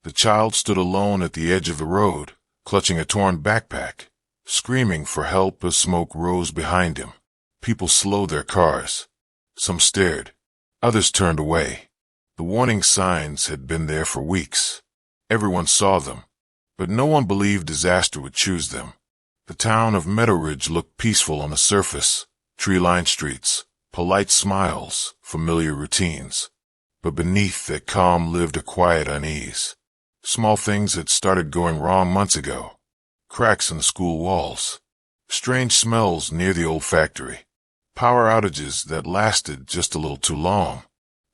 The child stood alone at the edge of the road, clutching a torn backpack, screaming for help as smoke rose behind him. People slowed their cars. Some stared. Others turned away. The warning signs had been there for weeks. Everyone saw them, but no one believed disaster would choose them. The town of Meadow Ridge looked peaceful on the surface, tree-lined streets, polite smiles, familiar routines. But beneath that calm lived a quiet unease. Small things had started going wrong months ago. Cracks in the school walls. Strange smells near the old factory. Power outages that lasted just a little too long.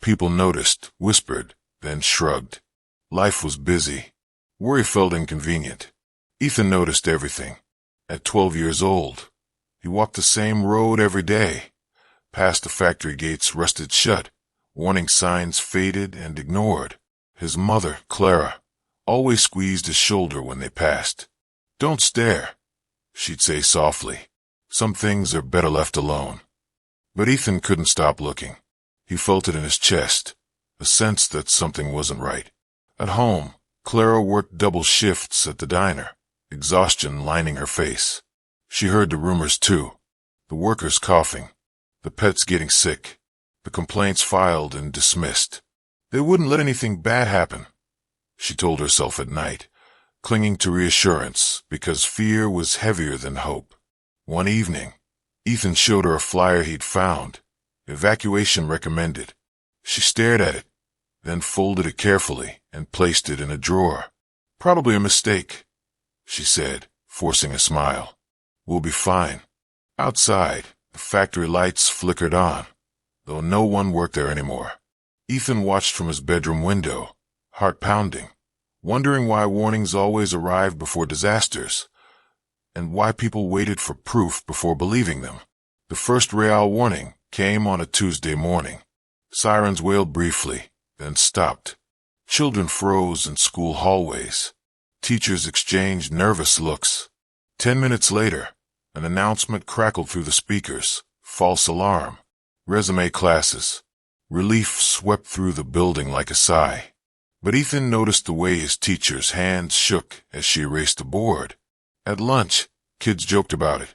People noticed, whispered, then shrugged. Life was busy. Worry felt inconvenient. Ethan noticed everything. At 12 years old, he walked the same road every day. Past the factory gates rusted shut. Warning signs faded and ignored. His mother, Clara, always squeezed his shoulder when they passed. "Don't stare," she'd say softly. "Some things are better left alone." But Ethan couldn't stop looking. He felt it in his chest, a sense that something wasn't right. At home, Clara worked double shifts at the diner, exhaustion lining her face. She heard the rumors too. The workers coughing, the pets getting sick, the complaints filed and dismissed. They wouldn't let anything bad happen, she told herself at night, clinging to reassurance because fear was heavier than hope. One evening, Ethan showed her a flyer he'd found, evacuation recommended. She stared at it, then folded it carefully and placed it in a drawer. "Probably a mistake," she said, forcing a smile. "We'll be fine." Outside, the factory lights flickered on, though no one worked there anymore. Ethan watched from his bedroom window, heart pounding, wondering why warnings always arrived before disasters, and why people waited for proof before believing them. The first real warning came on a Tuesday morning. Sirens wailed briefly, then stopped. Children froze in school hallways. Teachers exchanged nervous looks. 10 minutes later, an announcement crackled through the speakers. False alarm. Resume classes. Relief swept through the building like a sigh. But Ethan noticed the way his teacher's hands shook as she erased the board. At lunch, kids joked about it.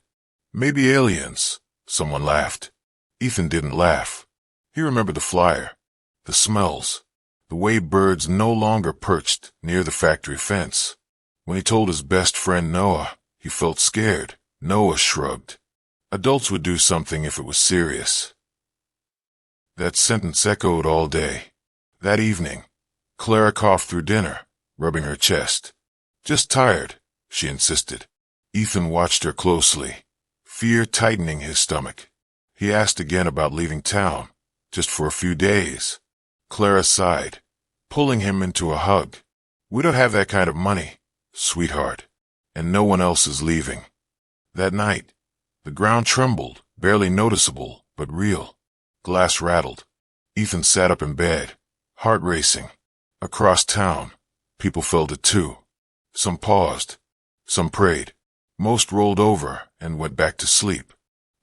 "Maybe aliens," someone laughed. Ethan didn't laugh. He remembered the flyer, the smells, the way birds no longer perched near the factory fence. When he told his best friend Noah, he felt scared. Noah shrugged. Adults would do something if it was serious. That sentence echoed all day. That evening, Clara coughed through dinner, rubbing her chest. "Just tired," she insisted. Ethan watched her closely, fear tightening his stomach. He asked again about leaving town, just for a few days. Clara sighed, pulling him into a hug. "We don't have that kind of money, sweetheart, and no one else is leaving." That night, the ground trembled, barely noticeable, but real. Glass rattled. Ethan sat up in bed, heart racing. Across town, people felt it too. Some paused. Some prayed. Most rolled over and went back to sleep.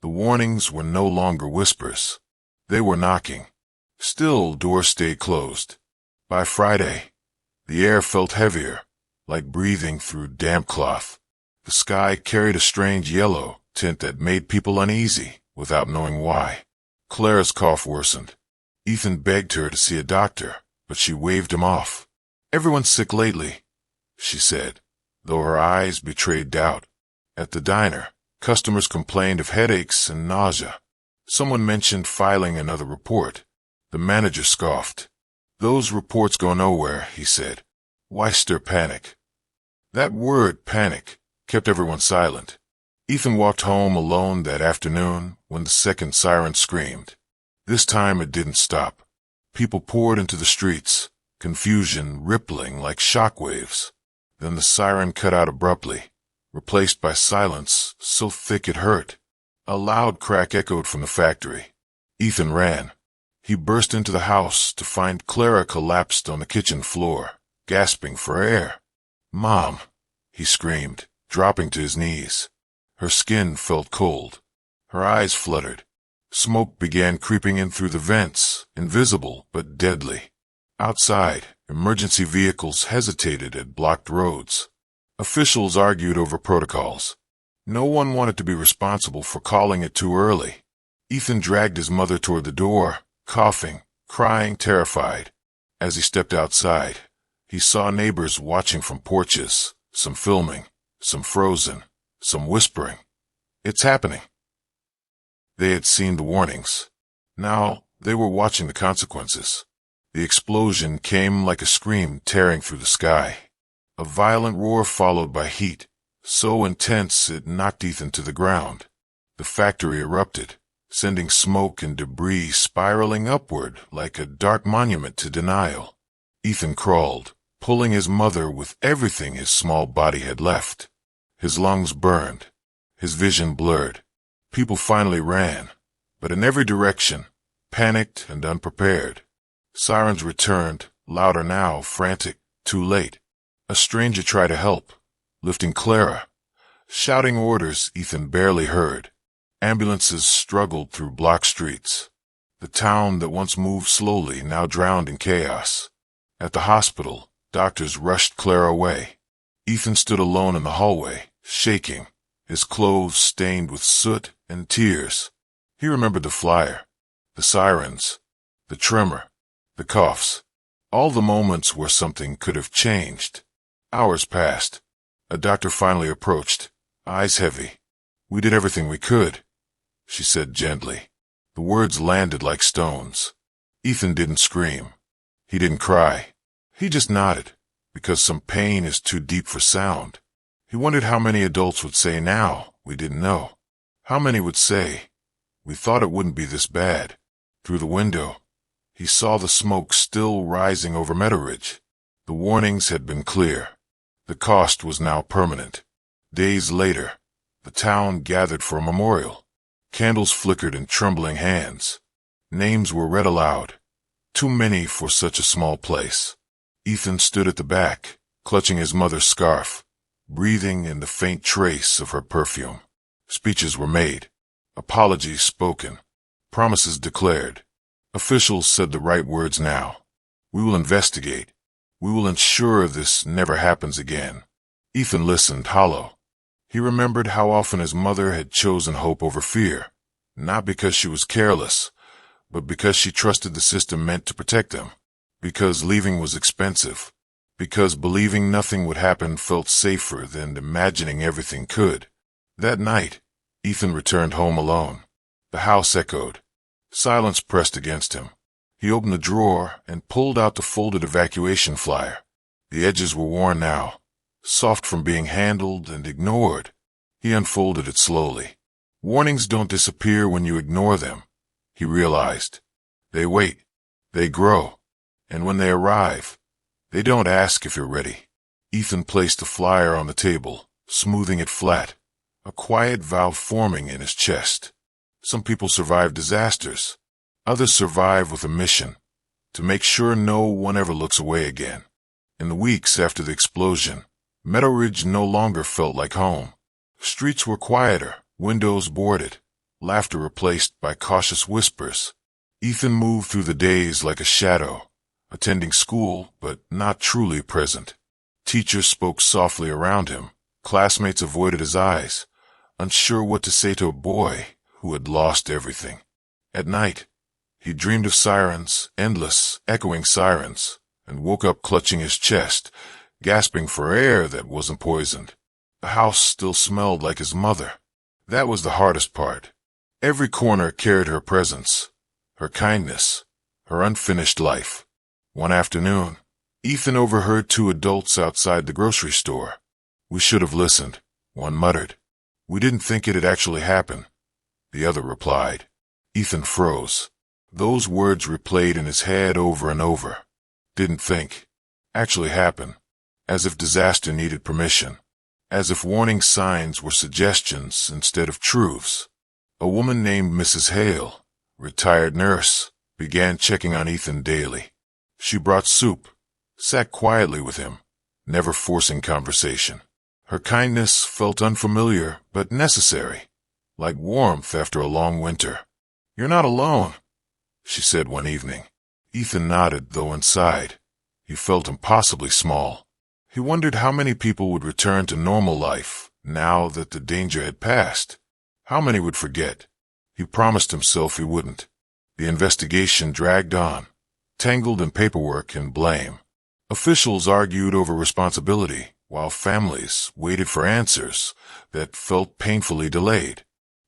The warnings were no longer whispers. They were knocking. Still, doors stayed closed. By Friday, the air felt heavier, like breathing through damp cloth. The sky carried a strange yellow tint that made people uneasy without knowing why. Clara's cough worsened. Ethan begged her to see a doctor, but she waved him off. "Everyone's sick lately," she said, though her eyes betrayed doubt. At the diner, customers complained of headaches and nausea. Someone mentioned filing another report. The manager scoffed. "Those reports go nowhere," he said. "Why stir panic?" That word, panic, kept everyone silent. Ethan walked home alone that afternoon when the second siren screamed. This time it didn't stop. People poured into the streets, confusion rippling like shockwaves. Then the siren cut out abruptly, replaced by silence so thick it hurt. A loud crack echoed from the factory. Ethan ran. He burst into the house to find Clara collapsed on the kitchen floor, gasping for air. "Mom!" he screamed, dropping to his knees. Her skin felt cold. Her eyes fluttered. Smoke began creeping in through the vents, invisible but deadly. Outside, emergency vehicles hesitated at blocked roads. Officials argued over protocols. No one wanted to be responsible for calling it too early. Ethan dragged his mother toward the door, coughing, crying, terrified. As he stepped outside, he saw neighbors watching from porches, some filming, some frozen, some whispering. "It's happening." They had seen the warnings. Now they were watching the consequences. The explosion came like a scream tearing through the sky. A violent roar followed by heat, so intense it knocked Ethan to the ground. The factory erupted, sending smoke and debris spiraling upward like a dark monument to denial. Ethan crawled, pulling his mother with everything his small body had left. His lungs burned, his vision blurred. People finally ran, but in every direction, panicked and unprepared. Sirens returned, louder now, frantic, too late. A stranger tried to help, lifting Clara, shouting orders Ethan barely heard. Ambulances struggled through block streets. The town that once moved slowly now drowned in chaos. At the hospital, doctors rushed Clara away. Ethan stood alone in the hallway, shaking, his clothes stained with soot and tears. He remembered the flyer, the sirens, the tremor, the coughs, all the moments where something could have changed. Hours passed. A doctor finally approached, eyes heavy. "We did everything we could," she said gently. The words landed like stones. Ethan didn't scream. He didn't cry. He just nodded, because some pain is too deep for sound. He wondered how many adults would say now, "We didn't know." How many would say, "We thought it wouldn't be this bad." Through the window, he saw the smoke still rising over Meadowridge. The warnings had been clear. The cost was now permanent. Days later, the town gathered for a memorial. Candles flickered in trembling hands. Names were read aloud. Too many for such a small place. Ethan stood at the back, clutching his mother's scarf, breathing in the faint trace of her perfume. Speeches were made. Apologies spoken. Promises declared. Officials said the right words now. "We will investigate. We will ensure this never happens again." Ethan listened, hollow. He remembered how often his mother had chosen hope over fear, not because she was careless, but because she trusted the system meant to protect them, because leaving was expensive, because believing nothing would happen felt safer than imagining everything could. That night, Ethan returned home alone. The house echoed. Silence pressed against him. He opened the drawer and pulled out the folded evacuation flyer. The edges were worn now, soft from being handled and ignored. He unfolded it slowly. Warnings don't disappear when you ignore them, he realized. They wait, they grow, and when they arrive, they don't ask if you're ready. Ethan placed the flyer on the table, smoothing it flat, a quiet valve forming in his chest. Some people survive disasters. Others survive with a mission, to make sure no one ever looks away again. In the weeks after the explosion, Meadowridge no longer felt like home. Streets were quieter, windows boarded, laughter replaced by cautious whispers. Ethan moved through the days like a shadow, attending school but not truly present. Teachers spoke softly around him. Classmates avoided his eyes, unsure what to say to a boy who had lost everything. At night, he dreamed of sirens, endless, echoing sirens, and woke up clutching his chest, gasping for air that wasn't poisoned. The house still smelled like his mother. That was the hardest part. Every corner carried her presence, her kindness, her unfinished life. One afternoon, Ethan overheard two adults outside the grocery store. "We should have listened," one muttered. "We didn't think it'd actually happen," the other replied. Ethan froze. Those words replayed in his head over and over. Didn't think. Actually happen. As if disaster needed permission. As if warning signs were suggestions instead of truths. A woman named Mrs. Hale, retired nurse, began checking on Ethan daily. She brought soup, sat quietly with him, never forcing conversation. Her kindness felt unfamiliar but necessary, like warmth after a long winter. "You're not alone," she said one evening. Ethan nodded, though inside he felt impossibly small. He wondered how many people would return to normal life now that the danger had passed. How many would forget? He promised himself he wouldn't. The investigation dragged on, tangled in paperwork and blame. Officials argued over responsibility, while families waited for answers that felt painfully delayed.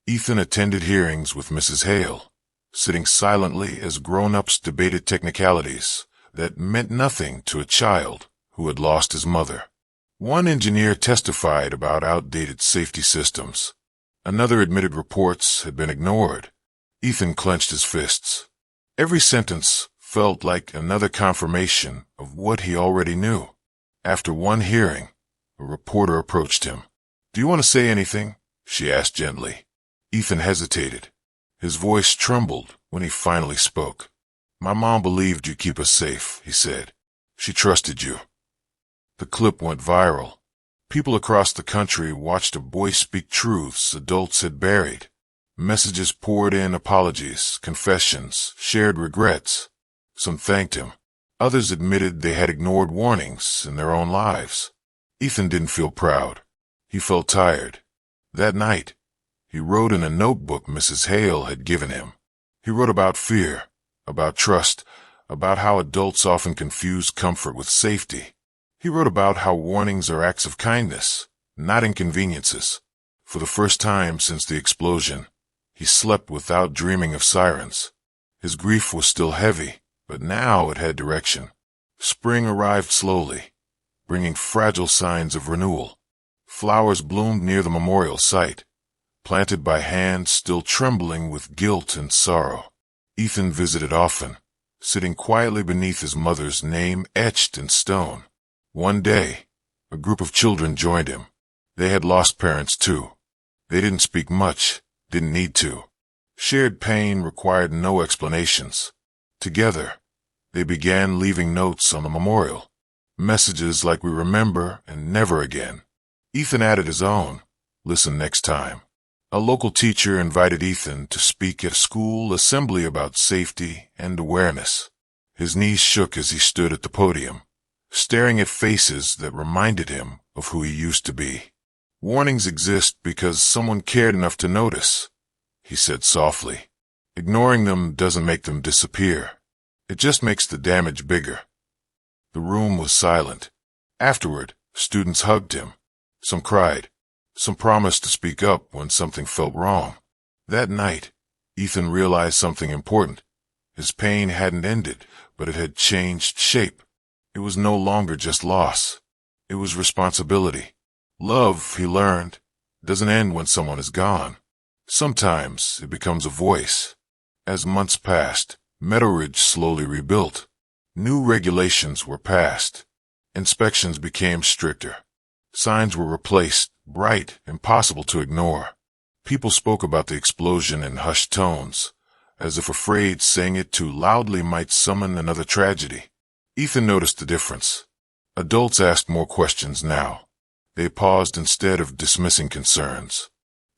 Ethan attended hearings with Mrs. Hale, sitting silently as grown-ups debated technicalities that meant nothing to a child who had lost his mother. One engineer testified about outdated safety systems. Another admitted reports had been ignored. Ethan clenched his fists. Every sentence felt like another confirmation of what he already knew. After one hearing, a reporter approached him. "Do you want to say anything?" she asked gently. Ethan hesitated. His voice trembled when he finally spoke. "My mom believed you'd keep us safe," he said. "She trusted you." The clip went viral. People across the country watched a boy speak truths adults had buried. Messages poured in, apologies, confessions, shared regrets. Some thanked him. Others admitted they had ignored warnings in their own lives. Ethan didn't feel proud. He felt tired. That night, he wrote in a notebook Mrs. Hale had given him. He wrote about fear, about trust, about how adults often confuse comfort with safety. He wrote about how warnings are acts of kindness, not inconveniences. For the first time since the explosion, he slept without dreaming of sirens. His grief was still heavy, but now it had direction. Spring arrived slowly, bringing fragile signs of renewal. Flowers bloomed near the memorial site, planted by hands still trembling with guilt and sorrow. Ethan visited often, sitting quietly beneath his mother's name etched in stone. One day, a group of children joined him. They had lost parents too. They didn't speak much, didn't need to. Shared pain required no explanations. Together, they began leaving notes on the memorial. Messages like "We remember" and "Never again." Ethan added his own, "Listen next time." A local teacher invited Ethan to speak at a school assembly about safety and awareness. His knees shook as he stood at the podium, staring at faces that reminded him of who he used to be. "Warnings exist because someone cared enough to notice," he said softly. "Ignoring them doesn't make them disappear. It just makes the damage bigger." The room was silent. Afterward, students hugged him. Some cried. Some promised to speak up when something felt wrong. That night, Ethan realized something important. His pain hadn't ended, but it had changed shape. It was no longer just loss. It was responsibility. Love, he learned, doesn't end when someone is gone. Sometimes it becomes a voice. As months passed, Meadow Ridge slowly rebuilt. New regulations were passed. Inspections became stricter. Signs were replaced, bright, impossible to ignore. People spoke about the explosion in hushed tones, as if afraid saying it too loudly might summon another tragedy. Ethan noticed the difference. Adults asked more questions now. They paused instead of dismissing concerns.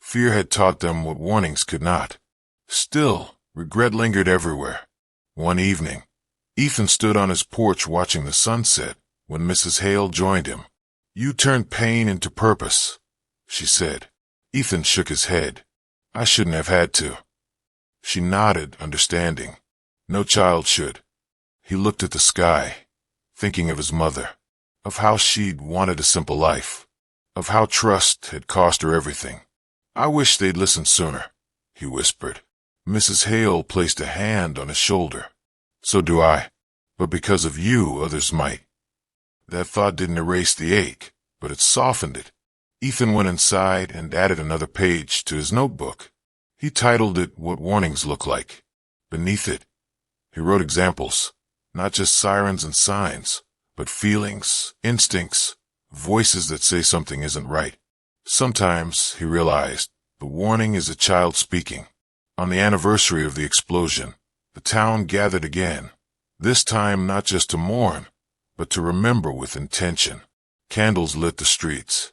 Fear had taught them what warnings could not. Still, regret lingered everywhere. One evening, Ethan stood on his porch watching the sunset when Mrs. Hale joined him. "You turned pain into purpose," she said. Ethan shook his head. "I shouldn't have had to." She nodded, understanding. No child should. He looked at the sky, thinking of his mother, of how she'd wanted a simple life, of how trust had cost her everything. "I wish they'd listened sooner," he whispered. Mrs. Hale placed a hand on his shoulder. "So do I. But because of you, others might." That thought didn't erase the ache, but it softened it. Ethan went inside and added another page to his notebook. He titled it "What Warnings Look Like." Beneath it, he wrote examples, not just sirens and signs, but feelings, instincts, voices that say something isn't right. Sometimes, he realized, the warning is a child speaking. On the anniversary of the explosion, the town gathered again, this time not just to mourn, but to remember with intention. Candles lit the streets.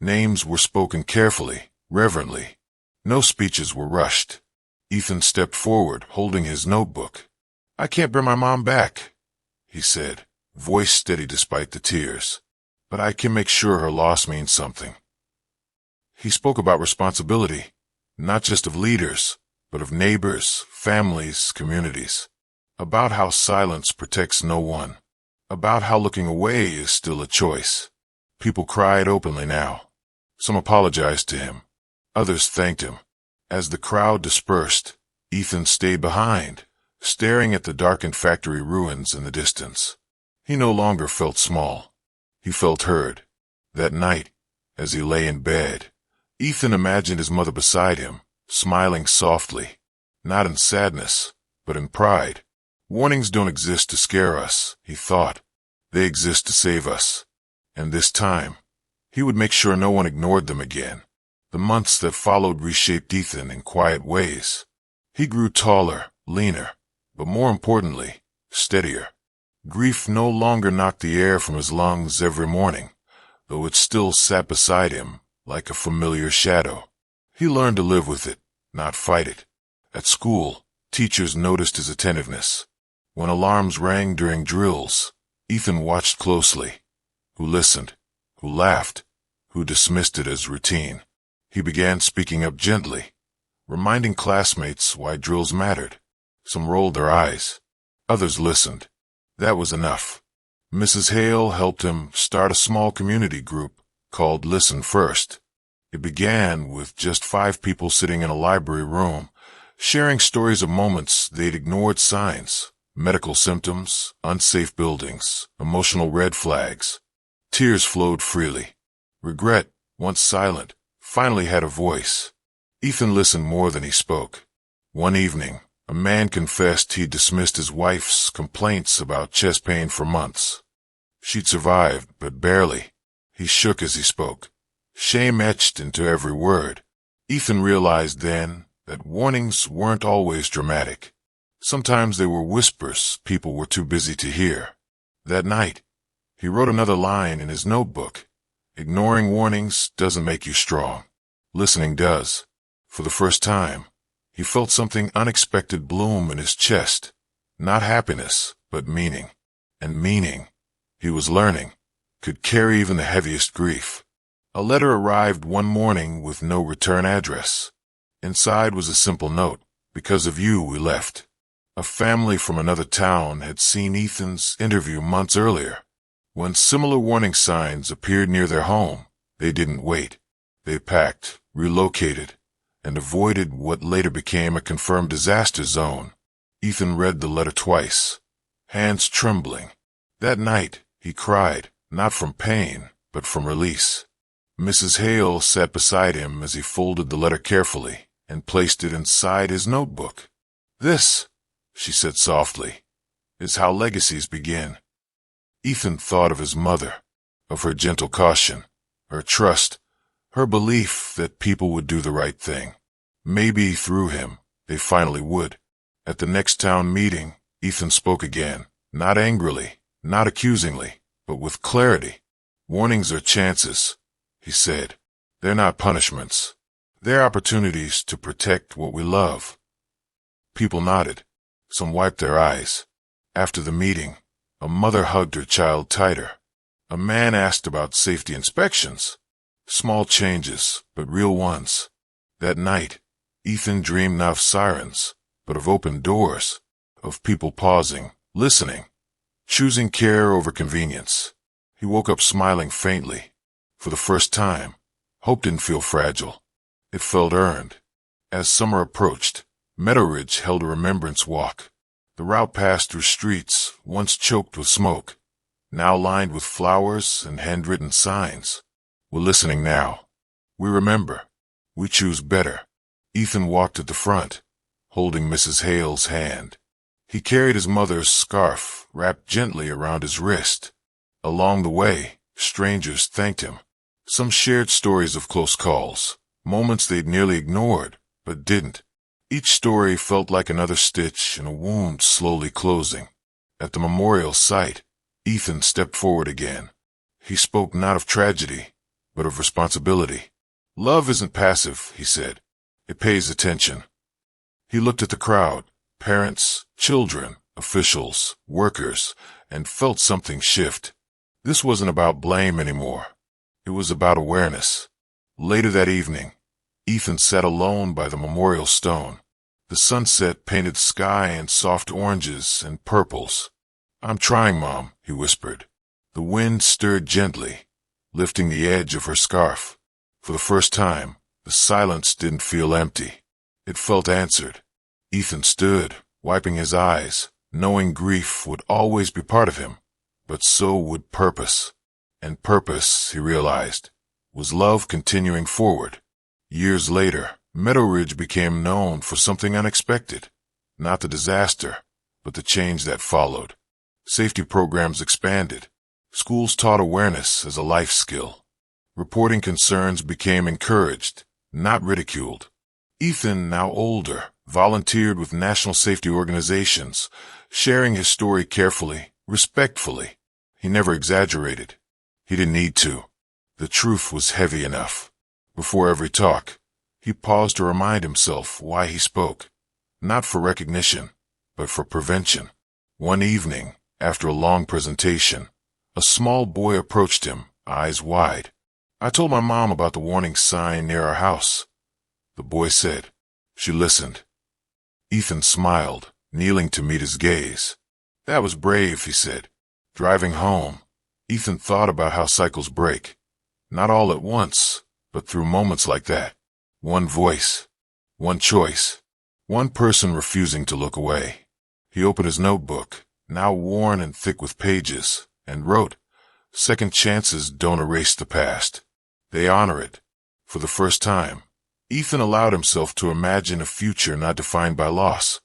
Names were spoken carefully, reverently. No speeches were rushed. Ethan stepped forward, holding his notebook. "I can't bring my mom back," he said, voice steady despite the tears. "But I can make sure her loss means something." He spoke about responsibility, not just of leaders, but of neighbors, families, communities. About how silence protects no one. About how looking away is still a choice. People cried openly now. Some apologized to him. Others thanked him. As the crowd dispersed, Ethan stayed behind, staring at the darkened factory ruins in the distance. He no longer felt small. He felt heard. That night, as he lay in bed, Ethan imagined his mother beside him, smiling softly, not in sadness, but in pride. Warnings don't exist to scare us, he thought. They exist to save us. And this time, he would make sure no one ignored them again. The months that followed reshaped Ethan in quiet ways. He grew taller, leaner, but more importantly, steadier. Grief no longer knocked the air from his lungs every morning, though it still sat beside him like a familiar shadow. He learned to live with it, not fight it. At school, teachers noticed his attentiveness. When alarms rang during drills, Ethan watched closely. Who listened, who laughed, who dismissed it as routine. He began speaking up gently, reminding classmates why drills mattered. Some rolled their eyes. Others listened. That was enough. Mrs. Hale helped him start a small community group called Listen First. It began with just 5 people sitting in a library room, sharing stories of moments they'd ignored signs, medical symptoms, unsafe buildings, emotional red flags. Tears flowed freely. Regret, once silent, finally had a voice. Ethan listened more than he spoke. One evening, a man confessed he'd dismissed his wife's complaints about chest pain for months. She'd survived, but barely. He shook as he spoke, shame etched into every word. Ethan realized then that warnings weren't always dramatic. Sometimes they were whispers people were too busy to hear. That night, he wrote another line in his notebook. Ignoring warnings doesn't make you strong. Listening does. For the first time, he felt something unexpected bloom in his chest. Not happiness, but meaning. And meaning, he was learning, could carry even the heaviest grief. A letter arrived one morning with no return address. Inside was a simple note. Because of you, we left. A family from another town had seen Ethan's interview months earlier. When similar warning signs appeared near their home, they didn't wait. They packed, relocated, and avoided what later became a confirmed disaster zone. Ethan read the letter twice, hands trembling. That night, he cried, not from pain, but from release. Mrs. Hale sat beside him as he folded the letter carefully and placed it inside his notebook. "This," she said softly, "is how legacies begin." Ethan thought of his mother, of her gentle caution, her trust, her belief that people would do the right thing. Maybe through him, they finally would. At the next town meeting, Ethan spoke again, not angrily, not accusingly, but with clarity. "Warnings are chances," he said. "They're not punishments. They're opportunities to protect what we love." People nodded. Some wiped their eyes. After the meeting, a mother hugged her child tighter. A man asked about safety inspections. Small changes, but real ones. That night, Ethan dreamed not of sirens, but of open doors, of people pausing, listening, choosing care over convenience. He woke up smiling faintly. For the first time, hope didn't feel fragile. It felt earned. As summer approached, Meadow Ridge held a remembrance walk. The route passed through streets once choked with smoke, now lined with flowers and handwritten signs. We're listening now. We remember. We choose better. Ethan walked at the front, holding Mrs. Hale's hand. He carried his mother's scarf wrapped gently around his wrist. Along the way, strangers thanked him. Some shared stories of close calls, moments they'd nearly ignored, but didn't. Each story felt like another stitch in a wound slowly closing. At the memorial site, Ethan stepped forward again. He spoke not of tragedy, but of responsibility. "Love isn't passive," he said. "It pays attention." He looked at the crowd, parents, children, officials, workers, and felt something shift. This wasn't about blame anymore. It was about awareness. Later that evening, Ethan sat alone by the memorial stone. The sunset painted the sky in soft oranges and purples. "I'm trying, Mom," he whispered. The wind stirred gently, lifting the edge of her scarf. For the first time, the silence didn't feel empty. It felt answered. Ethan stood, wiping his eyes, knowing grief would always be part of him, but so would purpose. And purpose, he realized, was love continuing forward. Years later, Meadow Ridge became known for something unexpected. Not the disaster, but the change that followed. Safety programs expanded. Schools taught awareness as a life skill. Reporting concerns became encouraged, not ridiculed. Ethan, now older, volunteered with national safety organizations, sharing his story carefully, respectfully. He never exaggerated. He didn't need to. The truth was heavy enough. Before every talk, he paused to remind himself why he spoke. Not for recognition, but for prevention. One evening, after a long presentation, a small boy approached him, eyes wide. "I told my mom about the warning sign near our house," the boy said. She listened. Ethan smiled, kneeling to meet his gaze. "That was brave," he said. Driving home, Ethan thought about how cycles break. Not all at once, but through moments like that. One voice, one choice, one person refusing to look away. He opened his notebook, now worn and thick with pages, and wrote, "Second chances don't erase the past. They honor it." For the first time, Ethan allowed himself to imagine a future not defined by loss,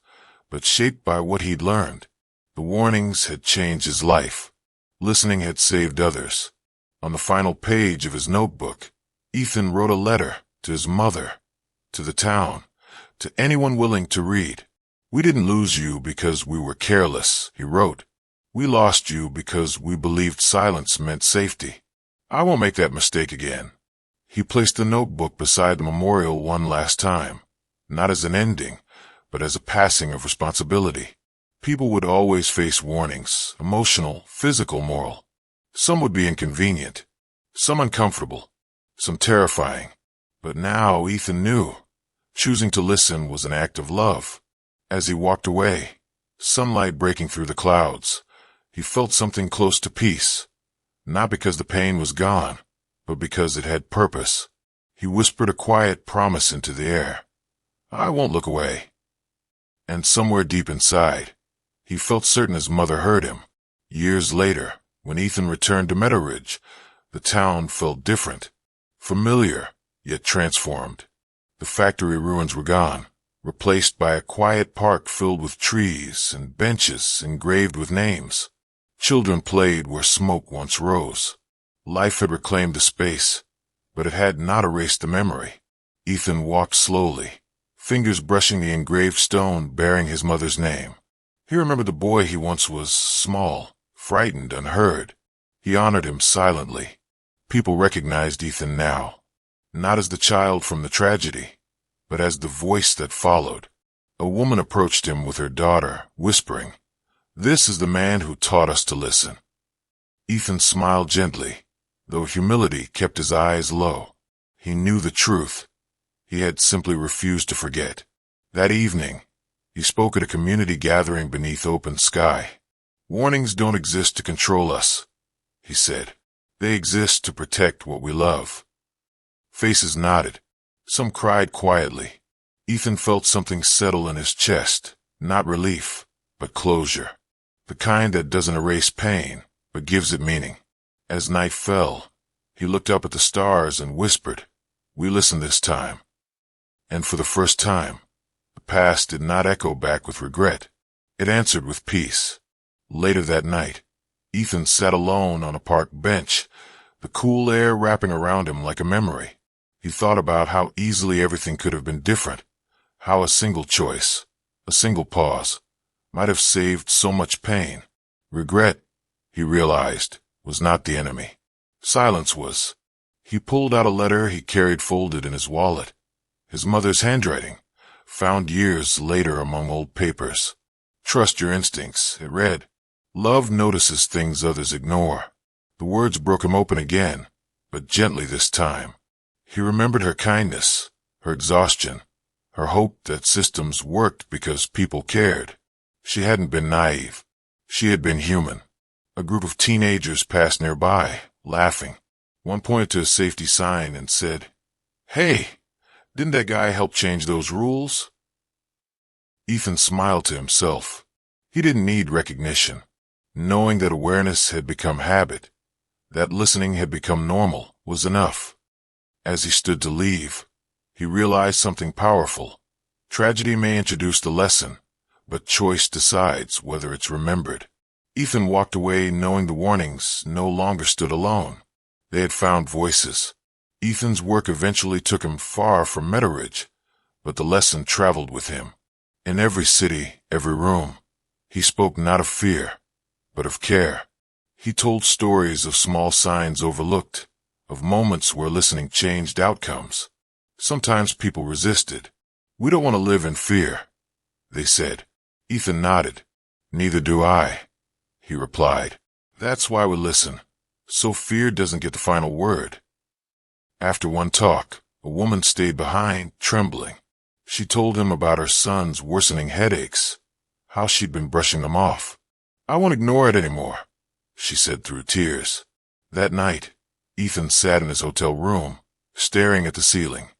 but shaped by what he'd learned. The warnings had changed his life. Listening had saved others. On the final page of his notebook, Ethan wrote a letter to his mother, to the town, to anyone willing to read. "We didn't lose you because we were careless," he wrote. "We lost you because we believed silence meant safety. I won't make that mistake again." He placed the notebook beside the memorial one last time, not as an ending, but as a passing of responsibility. People would always face warnings, emotional, physical, moral. Some would be inconvenient, some uncomfortable, some terrifying. But now Ethan knew. Choosing to listen was an act of love. As he walked away, sunlight breaking through the clouds, he felt something close to peace. Not because the pain was gone, but because it had purpose. He whispered a quiet promise into the air. "I won't look away." And somewhere deep inside, he felt certain his mother heard him. Years later, when Ethan returned to Meadow Ridge, the town felt different. Familiar, yet transformed. The factory ruins were gone, replaced by a quiet park filled with trees and benches engraved with names. Children played where smoke once rose. Life had reclaimed the space, but it had not erased the memory. Ethan walked slowly, fingers brushing the engraved stone bearing his mother's name. He remembered the boy he once was, small, frightened, unheard. He honored him silently. People recognized Ethan now, not as the child from the tragedy, but as the voice that followed. A woman approached him with her daughter, whispering, "This is the man who taught us to listen." Ethan smiled gently, though humility kept his eyes low. He knew the truth. He had simply refused to forget. That evening, he spoke at a community gathering beneath open sky. "Warnings don't exist to control us," he said. "They exist to protect what we love." Faces nodded. Some cried quietly. Ethan felt something settle in his chest, not relief, but closure. The kind that doesn't erase pain, but gives it meaning. As night fell, he looked up at the stars and whispered, "We listen this time." And for the first time, the past did not echo back with regret. It answered with peace. Later that night, Ethan sat alone on a park bench, the cool air wrapping around him like a memory. He thought about how easily everything could have been different, how a single choice, a single pause, might have saved so much pain. Regret, he realized, was not the enemy. Silence was. He pulled out a letter he carried folded in his wallet. His mother's handwriting, found years later among old papers. Trust your instincts, it read. Love notices things others ignore. The words broke him open again, but gently this time. He remembered her kindness, her exhaustion, her hope that systems worked because people cared. She hadn't been naive. She had been human. A group of teenagers passed nearby, laughing. One pointed to a safety sign and said, "Hey, didn't that guy help change those rules?" Ethan smiled to himself. He didn't need recognition. Knowing that awareness had become habit, that listening had become normal, was enough. As he stood to leave, he realized something powerful. Tragedy may introduce the lesson, but choice decides whether it's remembered. Ethan walked away knowing the warnings no longer stood alone. They had found voices. Ethan's work eventually took him far from Meadow but the lesson traveled with him. In every city, every room, he spoke not of fear, but of care. He told stories of small signs overlooked, of moments where listening changed outcomes. Sometimes people resisted. "We don't want to live in fear," they said. Ethan nodded. "Neither do I," he replied. "That's why we listen, so fear doesn't get the final word." After one talk, a woman stayed behind, trembling. She told him about her son's worsening headaches, how she'd been brushing them off. "I won't ignore it anymore," she said through tears. That night, Ethan sat in his hotel room, staring at the ceiling.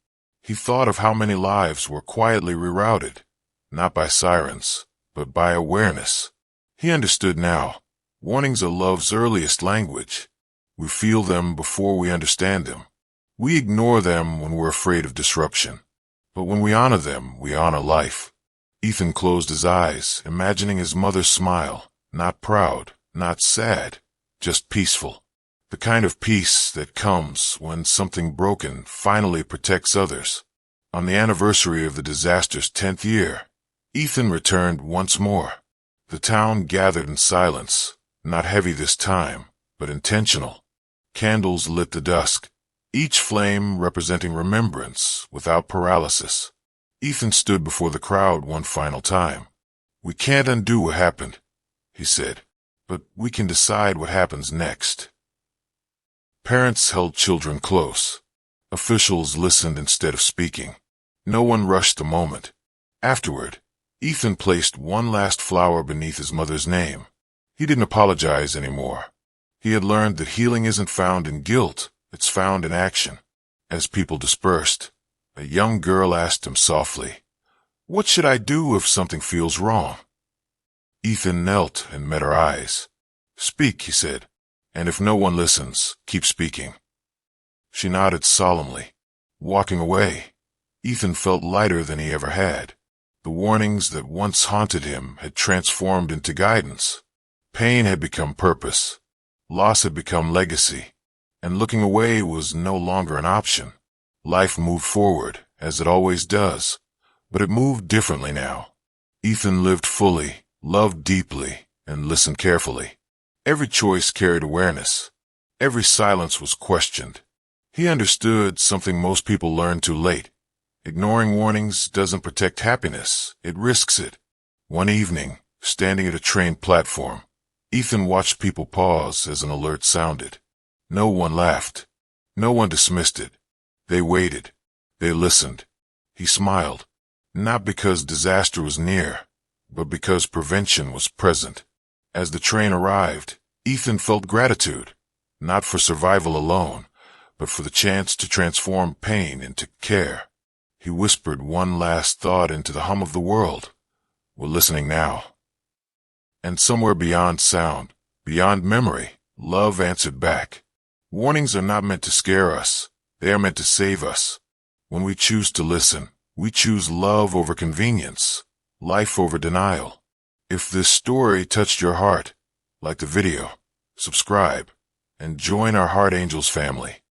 He thought of how many lives were quietly rerouted, not by sirens, but by awareness. He understood now. Warnings are love's earliest language. We feel them before we understand them. We ignore them when we're afraid of disruption. But when we honor them, we honor life. Ethan closed his eyes, imagining his mother's smile, not proud, not sad, just peaceful. The kind of peace that comes when something broken finally protects others. On the anniversary of the disaster's 10th year, Ethan returned once more. The town gathered in silence, not heavy this time, but intentional. Candles lit the dusk, each flame representing remembrance without paralysis. Ethan stood before the crowd one final time. "We can't undo what happened," he said, "but we can decide what happens next." Parents held children close. Officials listened instead of speaking. No one rushed the moment. Afterward, Ethan placed one last flower beneath his mother's name. He didn't apologize anymore. He had learned that healing isn't found in guilt, it's found in action. As people dispersed, a young girl asked him softly, "What should I do if something feels wrong?" Ethan knelt and met her eyes. "Speak," he said, "and if no one listens, keep speaking." She nodded solemnly. Walking away, Ethan felt lighter than he ever had. The warnings that once haunted him had transformed into guidance. Pain had become purpose. Loss had become legacy. And looking away was no longer an option. Life moved forward, as it always does, but it moved differently now. Ethan lived fully, loved deeply, and listened carefully. Every choice carried awareness. Every silence was questioned. He understood something most people learn too late. Ignoring warnings doesn't protect happiness, it risks it. One evening, standing at a train platform, Ethan watched people pause as an alert sounded. No one laughed. No one dismissed it. They waited. They listened. He smiled, not because disaster was near, but because prevention was present. As the train arrived, Ethan felt gratitude, not for survival alone, but for the chance to transform pain into care. He whispered one last thought into the hum of the world. "We're listening now." And somewhere beyond sound, beyond memory, love answered back. Warnings are not meant to scare us. They are meant to save us. When we choose to listen, we choose love over convenience, life over denial. If this story touched your heart, like the video, subscribe, and join our Heart Angels family.